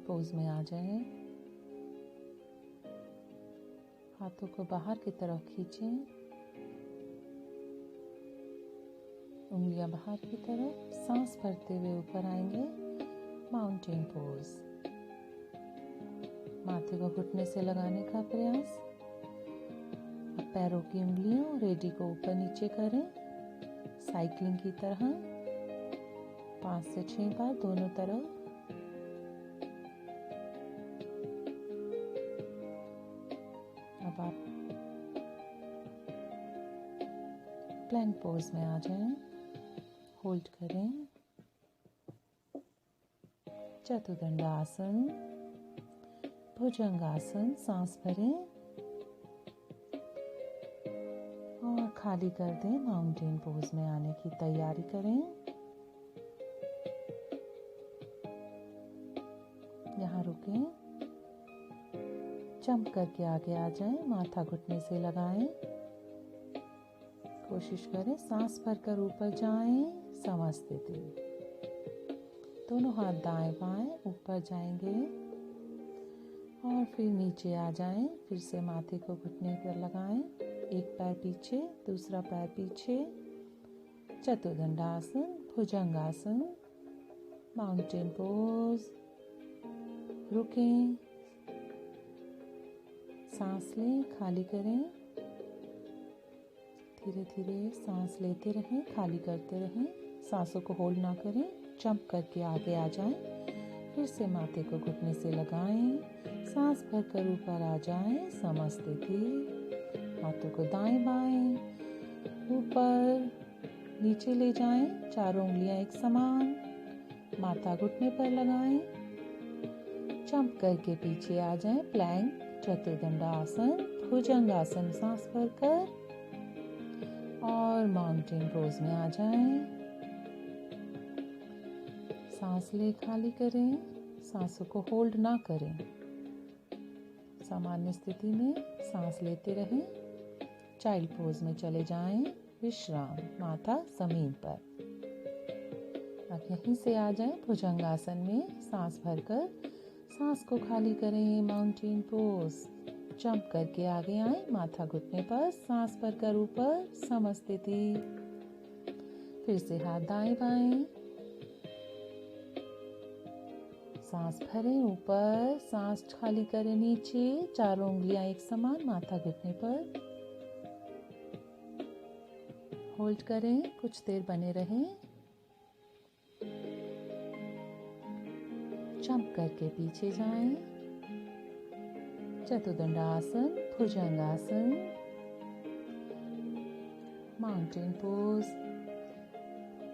Pose में आ जाएं। हाथों को बाहर की तरफ खींचें, उंगलियां बाहर की तरफ। सांस भरते हुए ऊपर आएंगे, माउंटेन पोज। माथे को घुटने से लगाने का प्रयास। अब पैरों की उंगलियों और एडी को ऊपर नीचे करें, साइकिलिंग की तरह 5 से 6 बार दोनों तरफ। अब आप प्लैंक पोज में आ जाएं, होल्ड करें। चतुर्दंडासन, भुजंगासन। सांस भरें और खाली कर दें। माउंटेन पोज में आने की तैयारी करें। यहाँ रुकें, जंप करके आगे आ जाएं, माथा घुटने से लगाएं। कोशिश करें सांस भरकर ऊपर जाएं, समस्थिति। दोनों हाथ दाएं बाएं ऊपर जाएंगे और फिर नीचे आ जाएं। फिर से माथे को घुटने पर लगाएं, एक पैर पीछे, दूसरा पैर पीछे। चतुर्दंडासन, भुजंगासन, माउंटेन पोज। रुकें, सांस लें, खाली करें। धीरे धीरे सांस लेते रहें, खाली करते रहें। सांसों को होल्ड ना करें। जंप करके आगे आ जाएं। फिर से माथे को घुटने से लगाएं, सांस भरकर ऊपर आ जाएं, समस्थिति। हाथों को दाएं बाएं ऊपर नीचे ले जाएं, चारों उंगलियां एक समान। माथा घुटने पर लगाएं, जंप करके पीछे आ जाएं, प्लैंक, चतुर्दंडासन, भुजंगासन। सांस भरकर और माउंटेन पोज में आ जाएं। सांस ले, खाली करें। सांसों को होल्ड ना करें। सामान्य स्थिति में सांस लेते रहें। चाइल्ड पोज में चले जाएं, विश्राम, माथा जमीन पर। अब यहीं से आ जाएं भुजंगासन में। सांस भरकर सांस को खाली करें, माउंटेन पोज। जंप करके आगे आए, माथा घुटने पर, सांस भरकर ऊपर, समस्थिति। फिर से हाथ दाएं बाएं, सांस भरें ऊपर, सांस खाली करें नीचे, चारों उंगलियां एक समान, माथा घुटने पर। होल्ड करें, कुछ देर बने रहें। जंप करके पीछे जाएं, चतुर्दंडासन, भुजंगासन, माउंटेन पोज।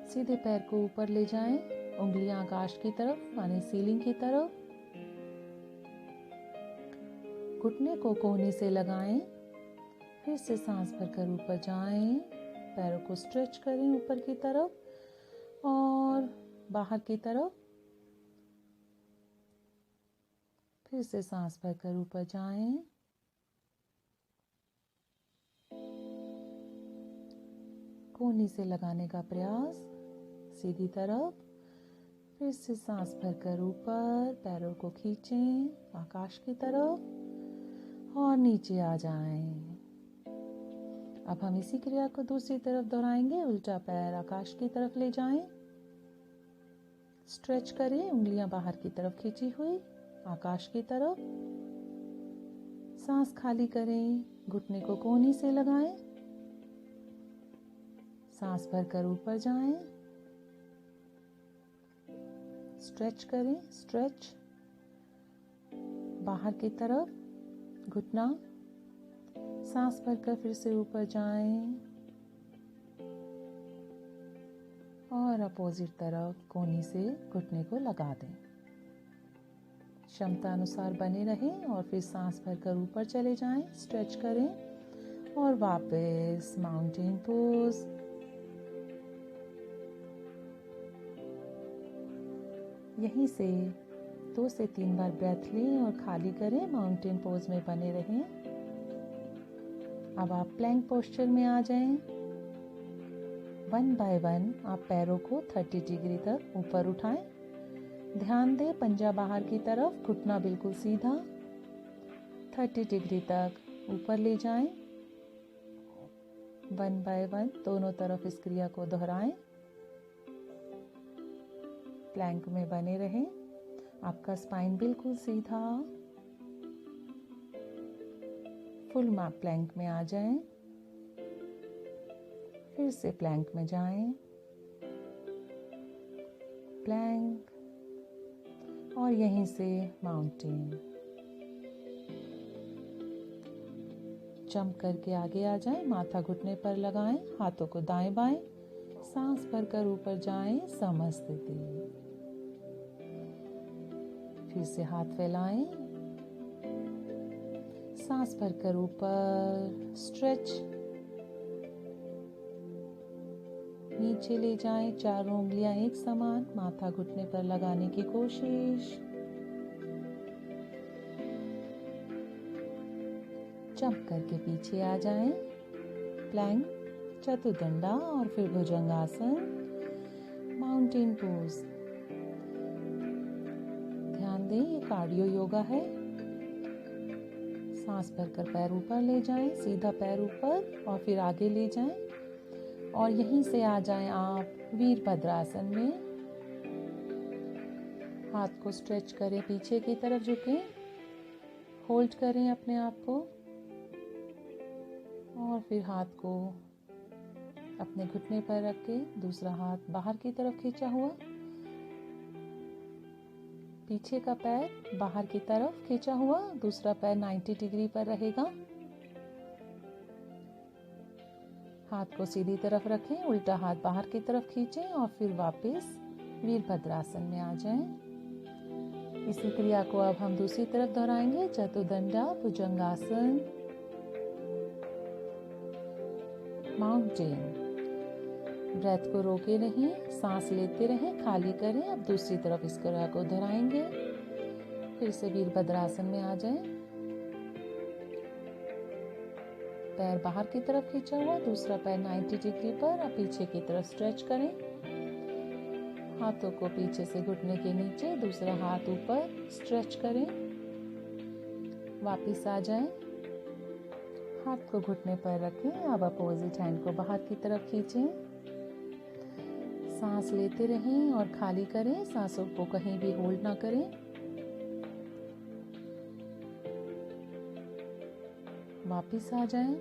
सीधे पैर को ऊपर ले जाएं, उंगलियां आकाश की तरफ माने सीलिंग की तरफ। घुटने को कोहनी से लगाएं। फिर से सांस भरकर ऊपर जाएं, पैरों को स्ट्रेच करें ऊपर की तरफ और बाहर की तरफ। फिर से सांस भरकर ऊपर जाएं, कोहनी से लगाने का प्रयास, सीधी तरफ। फिर से सांस भरकर ऊपर, पैरों को खींचें आकाश की तरफ और नीचे आ जाएं। अब हम इसी क्रिया को दूसरी तरफ दोहराएंगे। उल्टा पैर आकाश की तरफ ले जाएं, स्ट्रेच करें, उंगलियां बाहर की तरफ खींची हुई, आकाश की तरफ। सांस खाली करें, घुटने को कोहनी से लगाएं, सांस भरकर ऊपर जाएं, स्ट्रेच करें, स्ट्रेच, बाहर की तरफ, घुटना, सांस भरकर फिर से ऊपर जाएं और अपोजिट तरफ कोहनी से घुटने को लगा दें। क्षमता अनुसार बने रहें और फिर सांस भरकर ऊपर चले जाएं, स्ट्रेच करें और वापस माउंटेन पोज। यहीं से 2 से 3 बार ब्रेथ लें और खाली करें, माउंटेन पोज में बने रहें। अब आप प्लैंक पोस्चर में आ जाएं। 1 बाय 1 आप पैरों को 30 डिग्री तक ऊपर उठाएं, ध्यान दें पंजा बाहर की तरफ, घुटना बिल्कुल सीधा। 30 डिग्री तक ऊपर ले जाएं। 1 बाय 1 दोनों तरफ इस क्रिया को दोहराएं। प्लैंक में बने रहें। आपका स्पाइन बिल्कुल सीधा। फुल मार्क प्लैंक में आ जाएं। फिर से प्लैंक में जाएं। प्लैंक और यहीं से माउंटेन। जंप करके आगे आ जाएं, माथा घुटने पर लगाएं, हाथों को दाएं बाएं, सांस भरकर ऊपर जाएं, समस्थिति। फिर से हाथ फैलाएं, सांस भरकर ऊपर, स्ट्रेच। नीचे ले जाएं, चारों उंगलियां एक समान, माथा घुटने पर लगाने की कोशिश। जंप करके पीछे आ जाएं, प्लैंक, चतुर्दंडा और फिर भुजंगासन, माउंटेन पोज। ध्यान दें ये कार्डियो योगा है। सांस भरकर पैर ऊपर ले जाएं, सीधा पैर ऊपर और फिर आगे ले जाएं और यहीं से आ जाएं आप वीरभद्रासन में। हाथ को स्ट्रेच करें, पीछे की तरफ झुकें, होल्ड करें अपने आप को और फिर हाथ को अपने घुटने पर रख के दूसरा हाथ बाहर की तरफ खींचा हुआ, पीछे का पैर बाहर की तरफ खींचा हुआ, दूसरा पैर 90 डिग्री पर रहेगा। हाथ को सीधी तरफ रखें, उल्टा हाथ बाहर की तरफ खींचें और फिर वापस वीरभद्रासन में आ जाएं। इसी क्रिया को अब हम दूसरी तरफ दोहराएंगे। चतुर्दंडा, भुजंगासन, माउंटेन। ब्रेथ को रोके नहीं, सांस लेते रहें, खाली करें। अब दूसरी तरफ इस क्रिया को दोहराएंगे। फिर से वीरभद्रासन में आ जाएं। पैर बाहर की तरफ खींचा हुआ, दूसरा पैर 90 डिग्री पर, अब पीछे की तरफ स्ट्रेच करें। हाथों को पीछे से घुटने के नीचे, दूसरा हाथ ऊपर, स्ट्रेच करें। वापिस आ जाएं। हाथ को घुटने पर रखें। अब अपोजिट हैंड को बाहर की तरफ खींचें। सांस लेते रहें और खाली करें। सांसों को कहीं भी होल्ड ना करें। वापिस आ जाएं।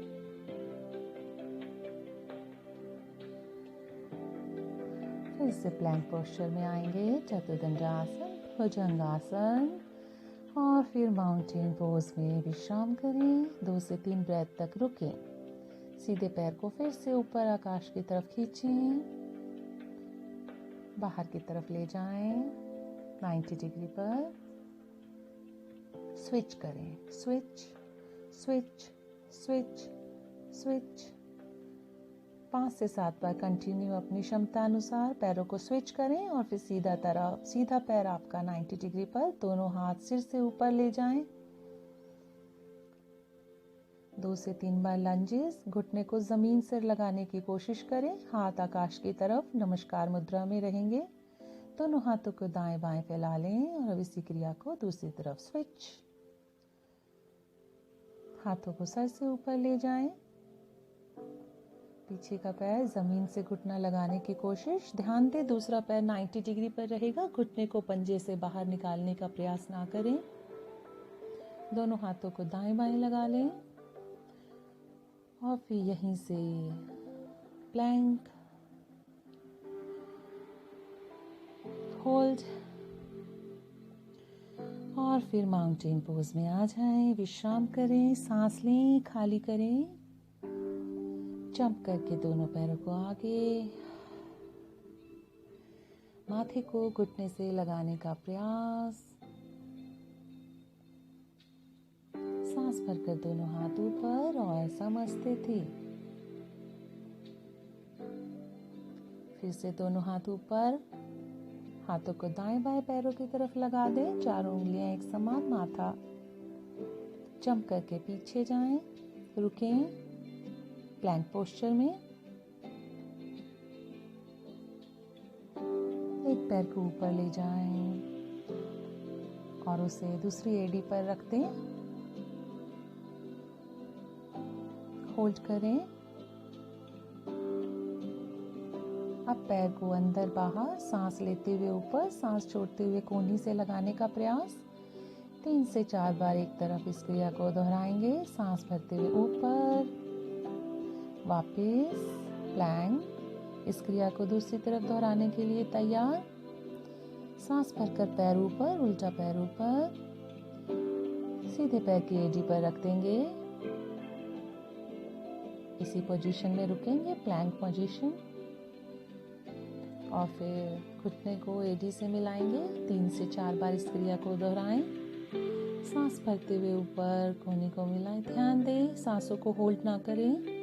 फिर से प्लैंक पोस्चर में आएंगे। चतुर्दंडासन, भुजंगासन और फिर माउंटेन पोज में विश्राम करें। 2 से 3 ब्रेथ तक रुकें। सीधे पैर को फिर से ऊपर आकाश की तरफ खींचें, बाहर की तरफ ले जाएं 90 डिग्री पर। स्विच करें, स्विच स्विच स्विच स्विच। 5 से 7 बार कंटिन्यू अपनी क्षमता अनुसार पैरों को स्विच करें और फिर सीधा पैर आपका 90 डिग्री पर, दोनों हाथ सिर से ऊपर ले जाएं। 2 से 3 बार लंजेस। घुटने को जमीन से लगाने की कोशिश करें। हाथ आकाश की तरफ नमस्कार मुद्रा में रहेंगे। दोनों हाथों को दाएं बाएं फैला लें और अब इसी क्रिया को दूसरी तरफ स्विच। हाथों को सर से ऊपर ले जाएं। पीछे का पैर जमीन से घुटना लगाने की कोशिश। ध्यान दें दूसरा पैर 90 डिग्री पर रहेगा। घुटने को पंजे से बाहर निकालने का प्रयास ना करें। दोनों हाथों को दाएं बाएं लगा लें और फिर यहीं से प्लैंक, होल्ड और फिर माउंटेन पोज में आ जाएं। विश्राम करें, सांस लें, खाली करें। जंप करके दोनों पैरों को आगे, माथे को घुटने से लगाने का प्रयास। सांस भरकर दोनों हाथ ऊपर और समस्थिति। फिर से दोनों हाथ ऊपर, हाथों को दाएं बाएं पैरों की तरफ लगा दें। चारों उंगलियां एक समान, माथा जंप करके पीछे जाएं, रुकें प्लैंक पोस्चर में। एक पैर को ऊपर ले जाएं, और उसे दूसरी एड़ी पर रख दें। होल्ड करें। अब पैर को अंदर बाहर, सांस लेते हुए ऊपर, सांस छोड़ते हुए कोहनी से लगाने का प्रयास। 3 से 4 बार एक तरफ इस क्रिया को दोहराएंगे। सांस भरते हुए ऊपर, वापस प्लैंक। इस क्रिया को दूसरी तरफ दोहराने के लिए तैयार। सांस भरकर पैर ऊपर, उल्टा पैर ऊपर, सीधे पैर की एड़ी पर रख देंगे। इसी पोजीशन में रुकेंगे, प्लैंक पोजीशन। और फिर घुटने को एड़ी से मिलाएंगे। 3 से 4 बार इस क्रिया को दोहराएं। सांस भरते हुए ऊपर, कोहनी को मिलाएं। ध्यान दें, सांसों को होल्ड ना करें।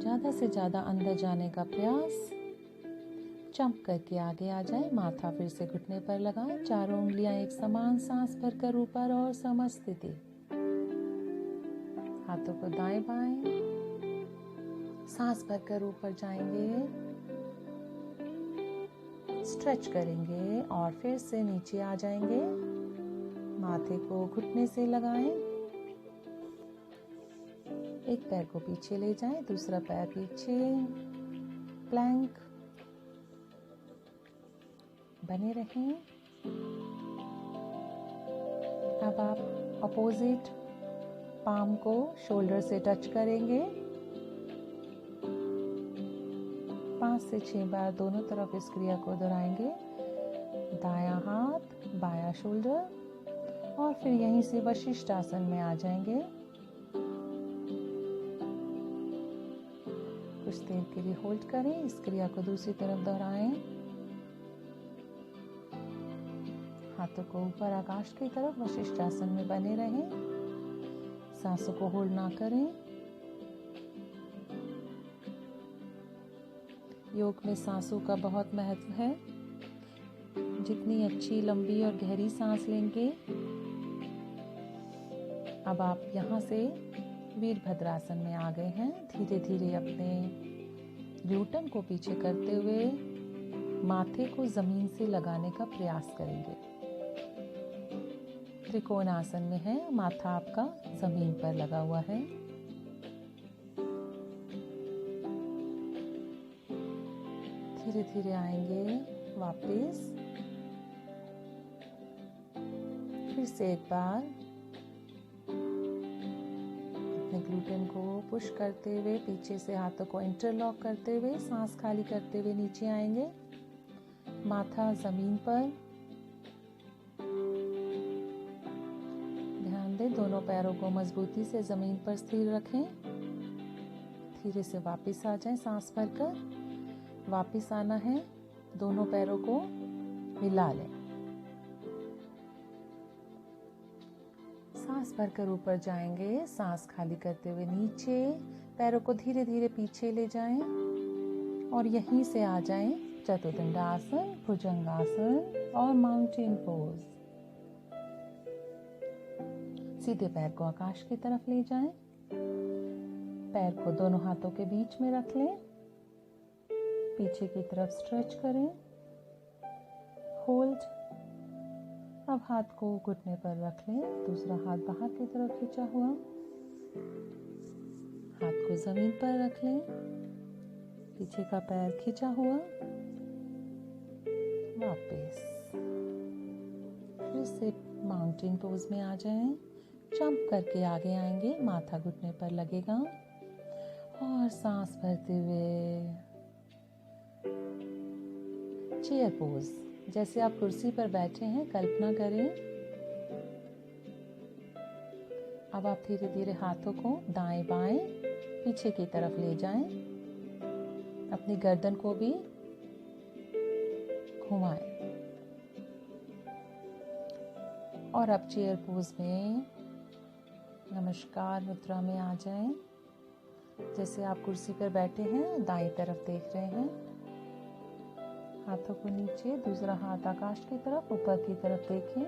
ज़्यादा से ज़्यादा अंदर जाने का प्रयास। जंप करके आगे आ जाए। माथा फिर से घुटने पर लगाएं। चारों उंगलियां एक समान, सांस भरकर ऊपर और समस्थिति। हाथों को दाएं बाएं, सांस भरकर ऊपर जाएंगे, स्ट्रेच करेंगे और फिर से नीचे आ जाएंगे। माथे को घुटने से लगाएं। एक पैर को पीछे ले जाएं, दूसरा पैर पीछे, प्लैंक। बने रहें। अब आप अपोजिट पाम को शोल्डर से टच करेंगे। 5 से 6 बार दोनों तरफ इस क्रिया को दोहराएंगे। दायां हाथ, बायां शोल्डर और फिर यहीं से वशिष्ठ आसन में आ जाएंगे। कुछ देर के लिए होल्ड करें। इस क्रिया को दूसरी तरफ दोहराएं। हाथों को ऊपर आकाश की तरफ वशिष्ठ आसन में बने रहें। सांसों को होल्ड ना करें। योग में सांसों का बहुत महत्व है। जितनी अच्छी, लंबी और गहरी सांस लेंगे। अब आप यहाँ से वीरभद्रासन में आ गए हैं। धीरे धीरे अपने ग्लूटन को पीछे करते हुए माथे को जमीन से लगाने का प्रयास करेंगे। त्रिकोण आसन में है, माथा आपका जमीन पर लगा हुआ है। धीरे धीरे आएंगे वापस। फिर से एक बार अपने ग्लूटेन को पुश करते हुए, पीछे से हाथों को इंटरलॉक करते हुए, सांस खाली करते हुए नीचे आएंगे। माथा जमीन पर। ध्यान दें, दोनों पैरों को मजबूती से जमीन पर स्थिर रखें। धीरे से वापस आ जाएं सांस भरकर। वापस आना है, दोनों पैरों को हिला लें। सांस भरकर ऊपर जाएंगे, सांस खाली करते हुए नीचे, पैरों को धीरे धीरे पीछे ले जाएं और यहीं से आ जाएं चतुर्दंडासन, भुजंगासन और माउंटेन पोज। सीधे पैर को आकाश की तरफ ले जाएं। पैर को दोनों हाथों के बीच में रख लें। पीछे की तरफ स्ट्रेच करें। होल्ड। अब हाथ को घुटने पर रख लें। दूसरा हाथ बाहर की तरफ खींचा हुआ। हाथ को जमीन पर रख लें। पीछे का पैर खींचा हुआ। वापस फिर से माउंटेन पोज में आ जाएं। जंप करके आगे आएंगे, माथा घुटने पर लगेगा और सांस भरते हुए चेयर पोज। जैसे आप कुर्सी पर बैठे हैं, कल्पना करें। अब आप धीरे धीरे हाथों को दाएं बाएं पीछे की तरफ ले जाएं। अपनी गर्दन को भी घुमाएं और अब चेयर पोज में नमस्कार मुद्रा में आ जाएं। जैसे आप कुर्सी पर बैठे हैं, दाईं तरफ देख रहे हैं। हाथों को नीचे, दूसरा हाथ आकाश की तरफ, ऊपर की तरफ देखें।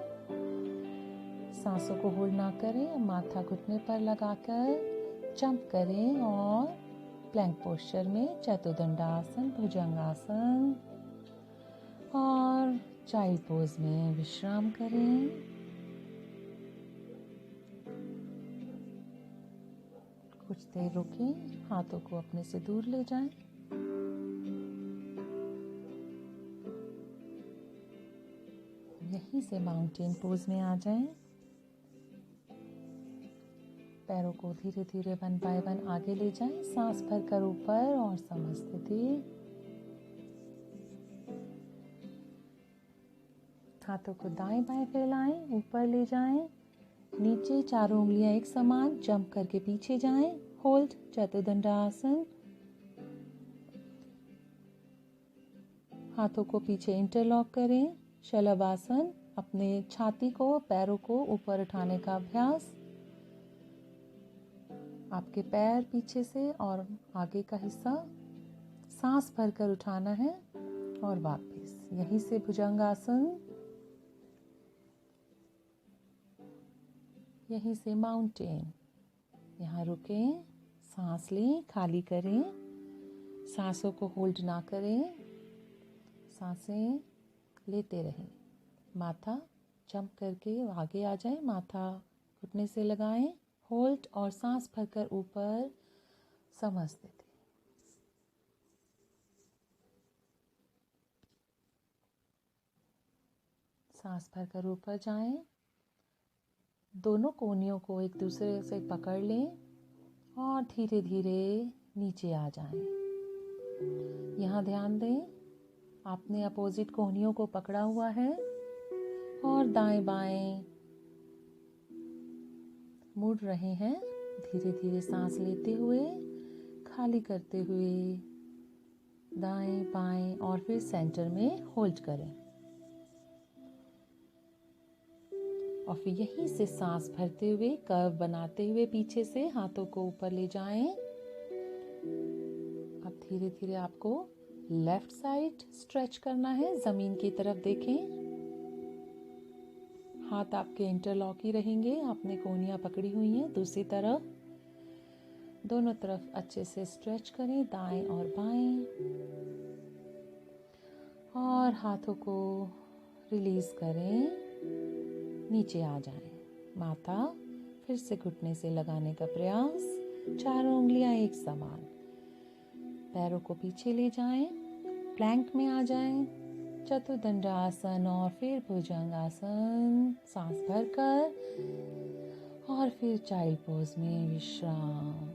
सांसों को होल्ड ना करें। माथा घुटने पर लगाकर जंप करें और प्लैंक पोस्चर में चतुर्दंडासन, भुजंगासन और चाइल्ड पोज में विश्राम करें। कुछ देर रुकें, हाथों को अपने से दूर ले जाएं। यहीं से माउंटेन पोज में आ जाएं। पैरों को धीरे धीरे 1 बाय 1 आगे ले जाएं। सांस भरकर ऊपर और समस्थिति। हाथों को दाएं बाएं फैलाएं, ऊपर ले जाएं। नीचे चारों उंगलियां एक समान जंप करके पीछे जाएं। होल्ड चतुर्दंडासन। हाथों को पीछे इंटरलॉक करें। शलभासन। अपने छाती को, पैरों को ऊपर उठाने का अभ्यास। आपके पैर पीछे से और आगे का हिस्सा सांस भरकर उठाना है और वापस। यहीं से भुजंगासन। यहीं से माउंटेन। यहाँ रुकें, सांस लें, खाली करें, सांसों को होल्ड ना करें, सांसें लेते रहें। माथा जंप करके आगे आ जाए, माथा घुटने से लगाएं, होल्ड और सांस भरकर ऊपर समस्थिति। सांस भरकर ऊपर जाएं, दोनों कोहनियों को एक दूसरे से पकड़ लें और धीरे धीरे नीचे आ जाएं। यहाँ ध्यान दें, आपने अपोजिट कोहनियों को पकड़ा हुआ है और दाएं बाएं मुड़ रहे हैं। धीरे धीरे सांस लेते हुए, खाली करते हुए दाएं बाएं और फिर सेंटर में होल्ड करें और फिर यहीं से सांस भरते हुए कर्व बनाते हुए पीछे से हाथों को ऊपर ले जाएं। अब धीरे धीरे आपको लेफ्ट साइड स्ट्रेच करना है, जमीन की तरफ देखें। हाथ आपके इंटरलॉक ही रहेंगे, आपने कोहनियां पकड़ी हुई हैं। दूसरी तरफ, दोनों तरफ अच्छे से स्ट्रेच करें, दाएं और बाएं, और हाथों को रिलीज करें, नीचे आ जाएं। माथा फिर से घुटने से लगाने का प्रयास, चारों उंगलियां एक समान, पैरों को पीछे ले जाएं, प्लैंक में आ जाएं, चतुर्दंडासन और फिर भुजंगासन। सांस भरकर और फिर चाइल्ड पोज में विश्राम।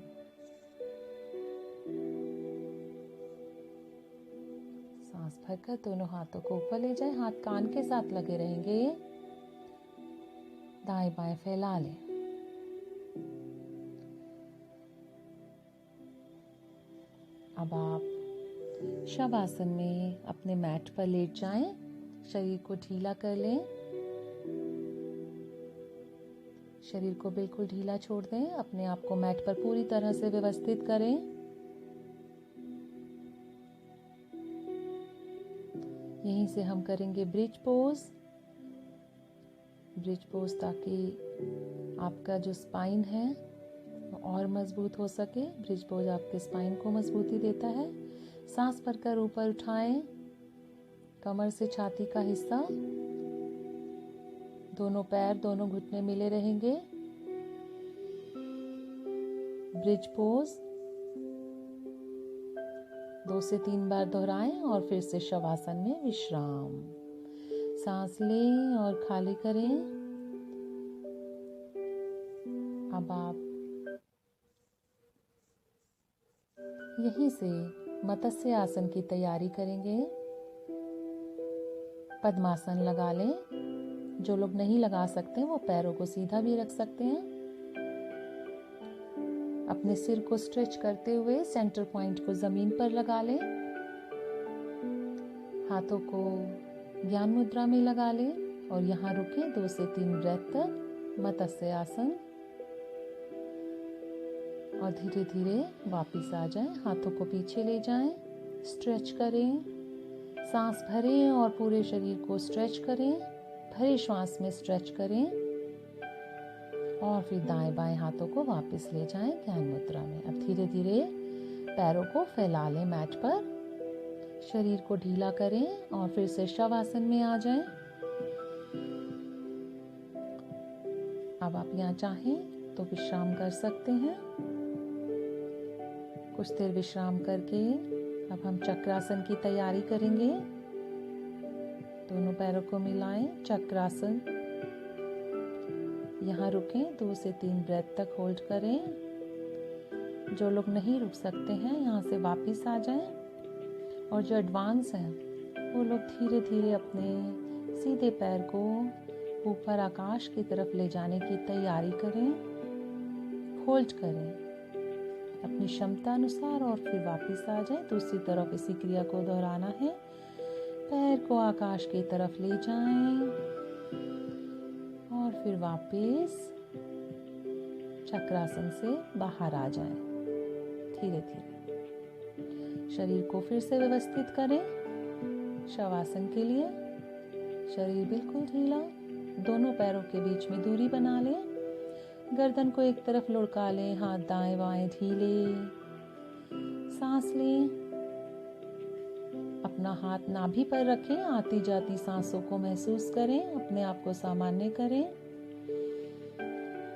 सांस भरकर दोनों हाथों को ऊपर ले जाएं, हाथ कान के साथ लगे रहेंगे। दाएं बाएं फैला लें। अब आप शवासन में अपने मैट पर लेट जाएं, शरीर को ढीला कर लें, शरीर को बिल्कुल ढीला छोड़ दें, अपने आप को मैट पर पूरी तरह से व्यवस्थित करें। यहीं से हम करेंगे ब्रिज पोज। ब्रिज पोज ताकि आपका जो स्पाइन है और मजबूत हो सके। ब्रिज पोज आपके स्पाइन को मजबूती देता है। सांस भरकर ऊपर उठाएं, कमर से छाती का हिस्सा, दोनों पैर, दोनों घुटने मिले रहेंगे। ब्रिज पोज 2 से 3 बार दोहराएं और फिर से शवासन में विश्राम। सांस लें और खाली करें। अब आप यहीं से मत्स्य आसन की तैयारी करेंगे। पद्मासन लगा लें। जो लोग नहीं लगा सकते वो पैरों को सीधा भी रख सकते हैं। अपने सिर को स्ट्रेच करते हुए सेंटर पॉइंट को जमीन पर लगा लें। हाथों को ज्ञान मुद्रा में लगा लें और यहाँ रुकें 2 से 3 ब्रेथ तक, मत्स्य आसन, और धीरे धीरे वापस आ जाएं। हाथों को पीछे ले जाएं, स्ट्रेच करें, सांस भरें और पूरे शरीर को स्ट्रेच करें। भरे श्वास में स्ट्रेच करें और फिर दाएं बाएं हाथों को वापस ले जाएं ज्ञान मुद्रा में। अब धीरे धीरे पैरों को फैला लें मैट पर, शरीर को ढीला करें और फिर से शवासन में आ जाएं। अब आप यहाँ चाहें तो विश्राम कर सकते हैं। कुछ देर विश्राम करके अब हम चक्रासन की तैयारी करेंगे। दोनों पैरों को मिलाएं, चक्रासन। यहाँ रुकें, 2 से 3 ब्रेथ तक होल्ड करें। जो लोग नहीं रुक सकते हैं यहाँ से वापस आ जाएं। और जो एडवांस हैं वो लोग धीरे धीरे अपने सीधे पैर को ऊपर आकाश की तरफ ले जाने की तैयारी करें। होल्ड करें अपनी क्षमता अनुसार और फिर वापस आ जाएं। दूसरी तरफ इसी क्रिया को दोहराना है। पैर को आकाश की तरफ ले जाएं और फिर वापस चक्रासन से बाहर आ जाएं। धीरे धीरे शरीर को फिर से व्यवस्थित करें। शवासन के लिए शरीर बिल्कुल ढीला, दोनों पैरों के बीच में दूरी बना लें। गर्दन को एक तरफ लुढ़का लें, हाथ दाएं बाएं ढीले। सांस लें, अपना हाथ नाभि पर रखें। आती जाती सांसों को महसूस करें, अपने आप को सामान्य करें।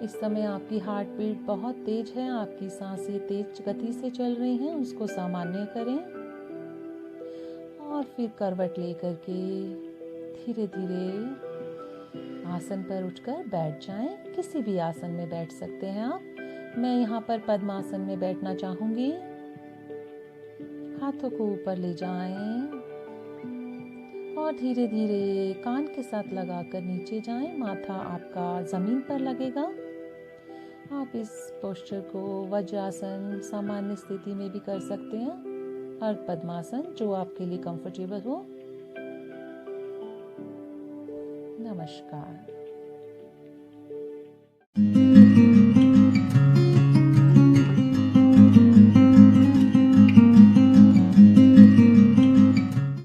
इस समय आपकी हार्ट बीट बहुत तेज है, आपकी सांसें तेज गति से चल रही हैं, उसको सामान्य करें। और फिर करवट लेकर के धीरे धीरे आसन पर उठकर बैठ जाएं। किसी भी आसन में बैठ सकते हैं आप। मैं यहाँ पर पद्मासन में बैठना चाहूंगी। हाथों को ऊपर ले जाएं और धीरे धीरे कान के साथ लगाकर नीचे जाएं। माथा आपका जमीन पर लगेगा। आप इस पोस्चर को वज्रासन, सामान्य स्थिति में भी कर सकते हैं, अर्ध पद्मासन, जो आपके लिए कंफर्टेबल हो। नमस्कार।